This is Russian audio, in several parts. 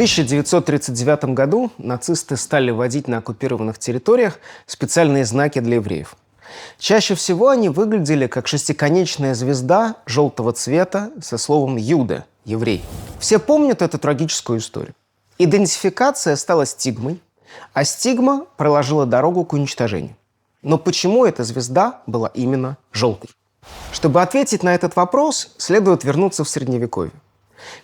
1939 году нацисты стали вводить на оккупированных территориях специальные знаки для евреев. Чаще всего они выглядели как шестиконечная звезда желтого цвета со словом «юда» – «еврей». Все помнят эту трагическую историю. Идентификация стала стигмой, а стигма проложила дорогу к уничтожению. Но почему эта звезда была именно желтой? Чтобы ответить на этот вопрос, следует вернуться в Средневековье.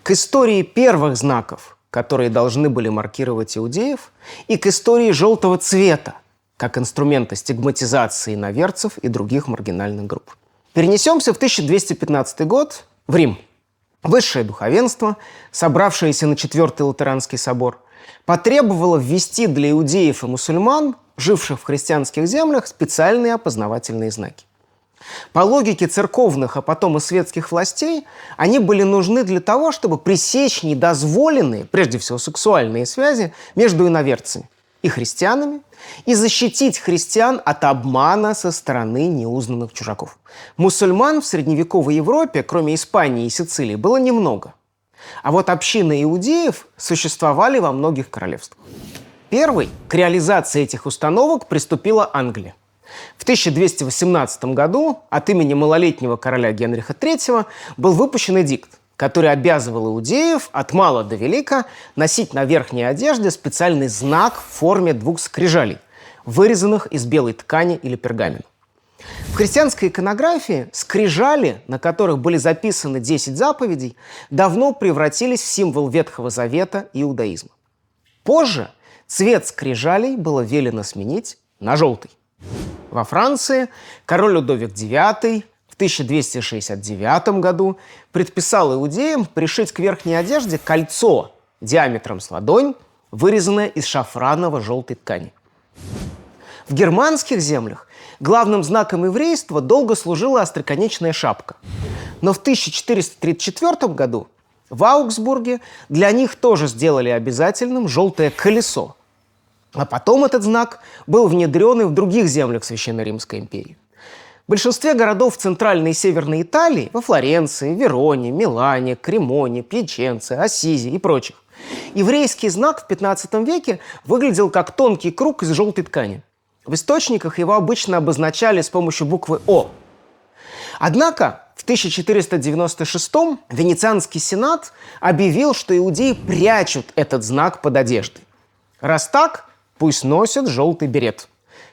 К истории первых знаков, которые должны были маркировать иудеев, и к истории желтого цвета, как инструмента стигматизации иноверцев и других маргинальных групп. Перенесемся в 1215 год в Рим. Высшее духовенство, собравшееся на Четвертый Латеранский собор, потребовало ввести для иудеев и мусульман, живших в христианских землях, специальные опознавательные знаки. По логике церковных, а потом и светских властей, они были нужны для того, чтобы пресечь недозволенные, прежде всего сексуальные связи между иноверцами и христианами и защитить христиан от обмана со стороны неузнанных чужаков. Мусульман в средневековой Европе, кроме Испании и Сицилии, было немного. А вот общины иудеев существовали во многих королевствах. Первой к реализации этих установок приступила Англия. В 1218 году от имени малолетнего короля Генриха III был выпущен эдикт, который обязывал иудеев от мала до велика носить на верхней одежде специальный знак в форме двух скрижалей, вырезанных из белой ткани или пергамента. В христианской иконографии скрижали, на которых были записаны 10 заповедей, давно превратились в символ Ветхого Завета и иудаизма. Позже цвет скрижалей было велено сменить на желтый. Во Франции король Людовик IX в 1269 году предписал иудеям пришить к верхней одежде кольцо диаметром с ладонь, вырезанное из шафраново-желтой ткани. В германских землях главным знаком еврейства долго служила остроконечная шапка. Но в 1434 году в Аугсбурге для них тоже сделали обязательным желтое колесо. А потом этот знак был внедрен и в других землях Священной Римской империи. В большинстве городов Центральной и Северной Италии, во Флоренции, Вероне, Милане, Кремоне, Пьяченце, Ассизи и прочих, еврейский знак в 15 веке выглядел как тонкий круг из желтой ткани. В источниках его обычно обозначали с помощью буквы «О». Однако в 1496-м Венецианский сенат объявил, что иудеи прячут этот знак под одеждой. Раз так, пусть носят желтый берет,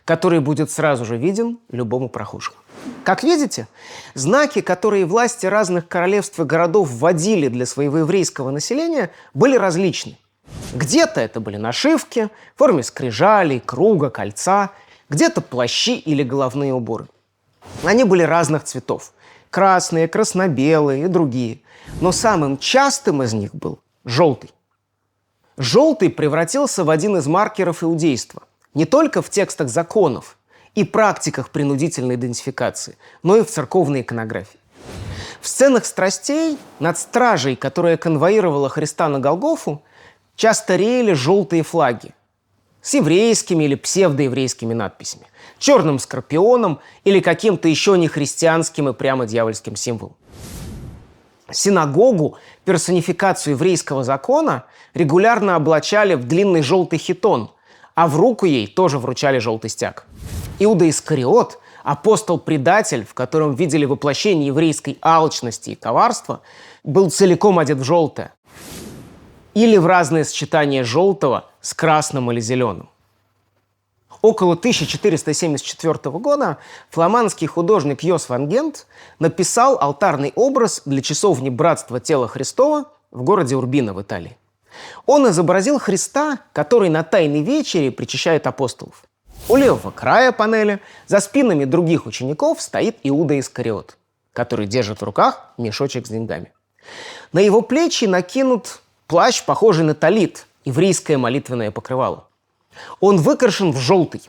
который будет сразу же виден любому прохожему. Как видите, знаки, которые власти разных королевств и городов вводили для своего еврейского населения, были различны. Где-то это были нашивки в форме скрижалей, круга, кольца, где-то плащи или головные уборы. Они были разных цветов – красные, красно-белые и другие. Но самым частым из них был желтый. Желтый превратился в один из маркеров иудейства не только в текстах законов и практиках принудительной идентификации, но и в церковной иконографии. В сценах страстей над стражей, которая конвоировала Христа на Голгофу, часто реяли желтые флаги с еврейскими или псевдоеврейскими надписями, черным скорпионом или каким-то еще нехристианским и прямо дьявольским символом. Синагогу, персонификацию еврейского закона, регулярно облачали в длинный желтый хитон, а в руку ей тоже вручали желтый стяг. Иуда Искариот, апостол-предатель, в котором видели воплощение еврейской алчности и коварства, был целиком одет в желтое. Или в разные сочетания желтого с красным или зеленым. Около 1474 года фламандский художник Йос ван Гент написал алтарный образ для часовни Братства Тела Христова в городе Урбино в Италии. Он изобразил Христа, который на Тайной вечере причащает апостолов. У левого края панели за спинами других учеников стоит Иуда Искариот, который держит в руках мешочек с деньгами. На его плечи накинут плащ, похожий на талит, еврейское молитвенное покрывало. Он выкрашен в желтый.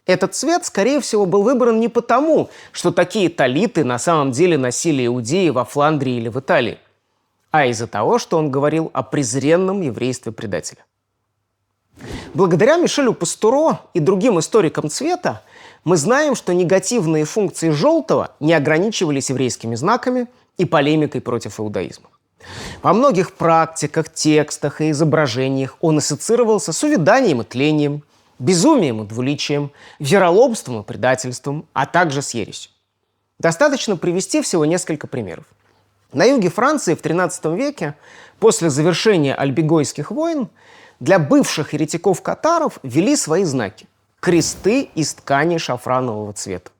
Этот цвет, скорее всего, был выбран не потому, что такие талиты на самом деле носили иудеи во Фландрии или в Италии, а из-за того, что он говорил о презренном еврействе предателя. Благодаря Мишелю Пастуро и другим историкам цвета мы знаем, что негативные функции желтого не ограничивались еврейскими знаками и полемикой против иудаизма. Во многих практиках, текстах и изображениях он ассоциировался с увяданием и тлением, безумием и двуличием, вероломством и предательством, а также с ересью. Достаточно привести всего несколько примеров. На юге Франции в XIII веке, после завершения альбигойских войн, для бывших еретиков-катаров ввели свои знаки – кресты из ткани шафранового цвета.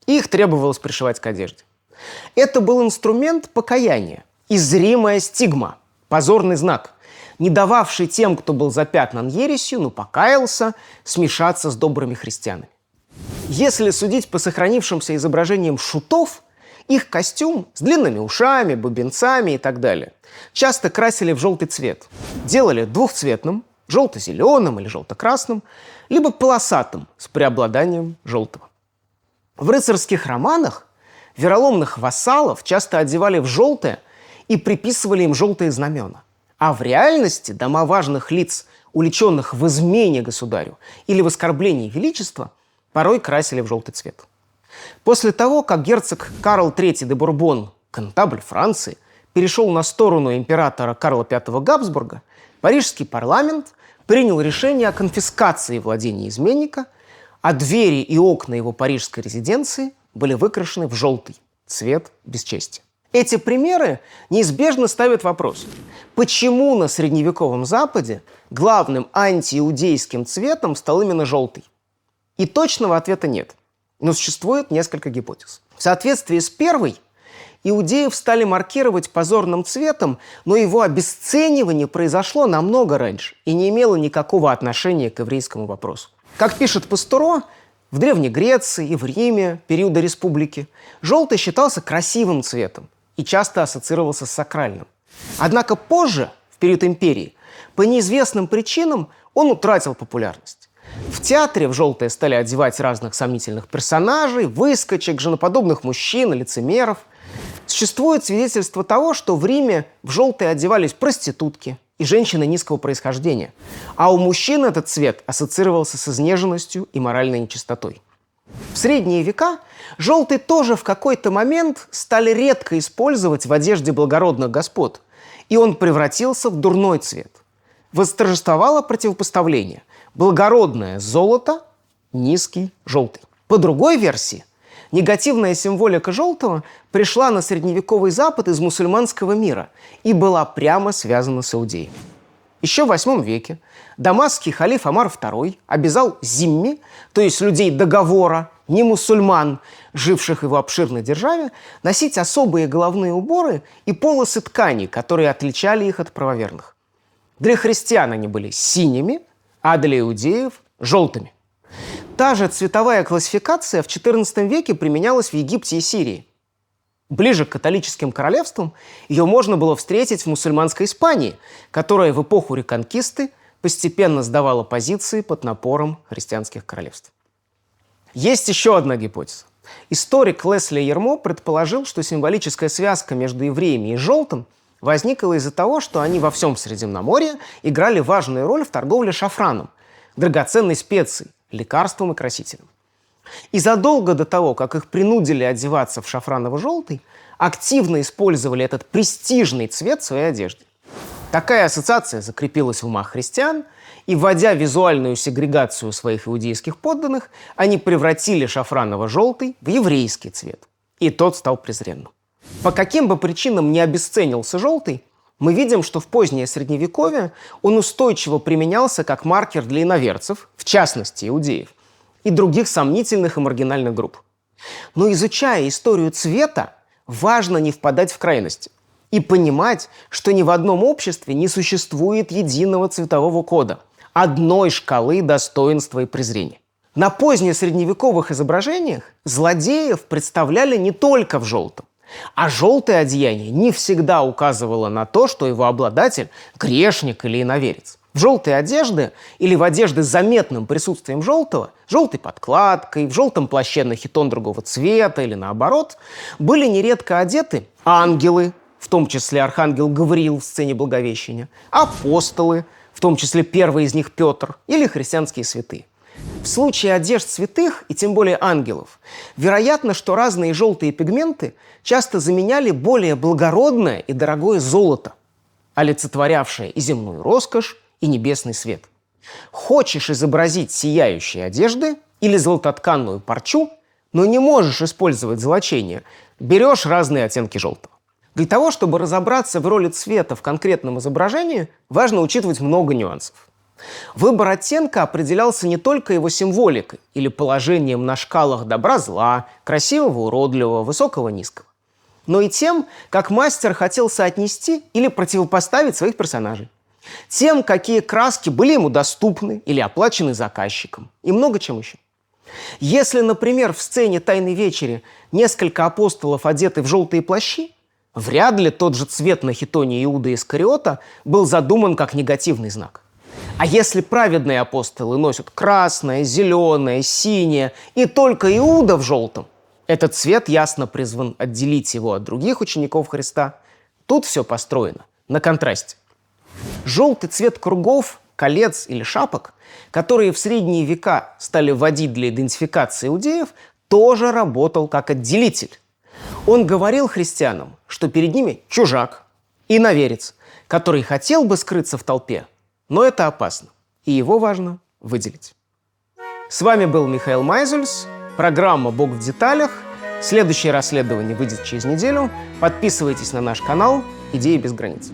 Их требовалось пришивать к одежде. Это был инструмент покаяния и зримая стигма, позорный знак, не дававший тем, кто был запятнан ересью, но покаялся, смешаться с добрыми христианами. Если судить по сохранившимся изображениям шутов, их костюм с длинными ушами, бубенцами и так далее часто красили в желтый цвет. Делали двухцветным, желто-зеленым или желто-красным, либо полосатым с преобладанием желтого. В рыцарских романах вероломных вассалов часто одевали в желтое и приписывали им желтые знамена. А в реальности дома важных лиц, уличенных в измене государю или в оскорблении величества, порой красили в желтый цвет. После того, как герцог Карл III де Бурбон, контабль Франции, перешел на сторону императора Карла V Габсбурга, парижский парламент принял решение о конфискации владений изменника, а двери и окна его парижской резиденции были выкрашены в желтый цвет бесчестия. Эти примеры неизбежно ставят вопрос, почему на средневековом Западе главным антииудейским цветом стал именно желтый? И точного ответа нет, но существует несколько гипотез. В соответствии с первой, иудеев стали маркировать позорным цветом, но его обесценивание произошло намного раньше и не имело никакого отношения к еврейскому вопросу. Как пишет Пастуро, в Древней Греции и в Риме периода республики желтый считался красивым цветом и часто ассоциировался с сакральным. Однако позже, в период империи, по неизвестным причинам он утратил популярность. В театре в желтое стали одевать разных сомнительных персонажей, выскочек, женоподобных мужчин и лицемеров. Существует свидетельство того, что в Риме в желтое одевались проститутки и женщины низкого происхождения, а у мужчин этот цвет ассоциировался с изнеженностью и моральной нечистотой. В средние века желтый тоже в какой-то момент стали редко использовать в одежде благородных господ, и он превратился в дурной цвет. Восторжествовало противопоставление – благородное золото, низкий желтый. По другой версии, негативная символика желтого пришла на средневековый Запад из мусульманского мира и была прямо связана с иудеями. Еще в VIII веке дамасский халиф Омар II обязал зимми, то есть людей договора, не мусульман, живших в его обширной державе, носить особые головные уборы и полосы ткани, которые отличали их от правоверных. Для христиан они были синими, а для иудеев – желтыми. Та же цветовая классификация в XIV веке применялась в Египте и Сирии. Ближе к католическим королевствам ее можно было встретить в мусульманской Испании, которая в эпоху реконкисты постепенно сдавала позиции под напором христианских королевств. Есть еще одна гипотеза. Историк Лесли Ермо предположил, что символическая связка между евреями и желтым возникла из-за того, что они во всем Средиземноморье играли важную роль в торговле шафраном, драгоценной специей, лекарством и красителем. И задолго до того, как их принудили одеваться в шафраново-желтый, активно использовали этот престижный цвет в своей одежде. Такая ассоциация закрепилась в умах христиан, и, вводя визуальную сегрегацию своих иудейских подданных, они превратили шафраново-желтый в еврейский цвет. И тот стал презренным. По каким бы причинам не обесценился желтый, мы видим, что в позднее Средневековье он устойчиво применялся как маркер для иноверцев, в частности иудеев, и других сомнительных и маргинальных групп. Но изучая историю цвета, важно не впадать в крайности и понимать, что ни в одном обществе не существует единого цветового кода, одной шкалы достоинства и презрения. На позднесредневековых изображениях злодеев представляли не только в желтом, а желтое одеяние не всегда указывало на то, что его обладатель – грешник или иноверец. В желтой одежде или в одежде с заметным присутствием желтого, желтой подкладкой, в желтом плаще на хитон другого цвета или наоборот, были нередко одеты ангелы, в том числе архангел Гавриил в сцене Благовещения, апостолы, в том числе первый из них Петр, или христианские святые. В случае одежд святых, и тем более ангелов, вероятно, что разные желтые пигменты часто заменяли более благородное и дорогое золото, олицетворявшее и земную роскошь, и небесный свет. Хочешь изобразить сияющие одежды или золототканную парчу, но не можешь использовать золочение, берешь разные оттенки желтого. Для того, чтобы разобраться в роли цвета в конкретном изображении, важно учитывать много нюансов. Выбор оттенка определялся не только его символикой или положением на шкалах добра-зла, красивого-уродливого, высокого-низкого, но и тем, как мастер хотел соотнести или противопоставить своих персонажей, тем, какие краски были ему доступны или оплачены заказчиком, и много чем еще. Если, например, в сцене «Тайной вечери» несколько апостолов одеты в желтые плащи, вряд ли тот же цвет на хитоне Иуды Искариота был задуман как негативный знак. А если праведные апостолы носят красное, зеленое, синее и только Иуда в желтом, этот цвет ясно призван отделить его от других учеников Христа. Тут все построено на контрасте. Желтый цвет кругов, колец или шапок, которые в средние века стали вводить для идентификации иудеев, тоже работал как отделитель. Он говорил христианам, что перед ними чужак, иноверец, который хотел бы скрыться в толпе, но это опасно, и его важно выделить. С вами был Михаил Майзульс, программа «Бог в деталях». Следующее расследование выйдет через неделю. Подписывайтесь на наш канал «Идеи без границ».